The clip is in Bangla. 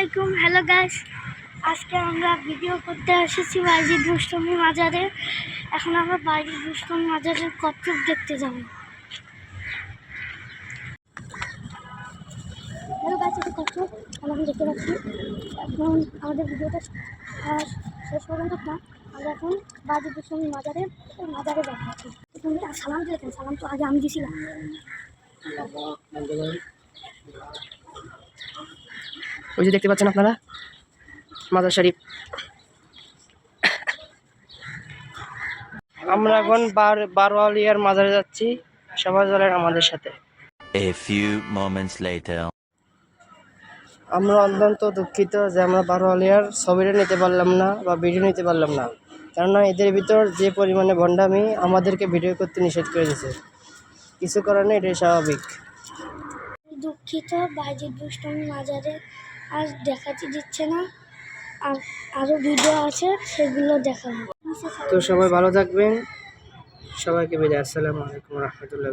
আলাইকুম। হ্যালো গাইস, আজকে আমরা ভিডিও করতে এসেছি বাইজিদ রুস্তমি মাজারে। এখন আমরা বাইজিদ রুস্তমি মাজারের কচ্ছপ দেখতে যাব। হ্যালো গাইস, এটা কচ্ছপ আমরা দেখতে পাচ্ছি। এখন আমাদের ভিডিওটা শেষ পর্যন্ত না, আমরা এখন বাইজিদ রুস্তমি মাজারে যাচ্ছি। সালাম দিয়েছেন, সালাম তো আগে আমি দিয়েছিলাম। ওই যে দেখতে পাচ্ছেন আপনারা মাজার শরীফ। আমরা এখন বারোয়ালিয়ার মাজারে যাচ্ছি, সবাই চলেন আমাদের সাথে। A few moments later. আমরা অত্যন্ত দুঃখিত যে আমরা বারোয়ালিয়ার ছবিটা নিতে পারলাম না বা ভিডিও নিতে পারলাম না, কেননা এদের ভিতর যে পরিমাণে ভণ্ডামি আমাদেরকে ভিডিও করতে নিষেধ করে দিয়েছে। কিছু করার নেই, এটাই স্বাভাবিক। দুঃখিত, বাইজিদ রুস্তমি মাজারে আর দেখাতে দিচ্ছে না, আর আরও ভিডিও আছে সেগুলো দেখাবো। তো সবাই ভালো থাকবেন, সবাইকে বিদায়। আসসালামু আলাইকুম রহমতুল্লাহ।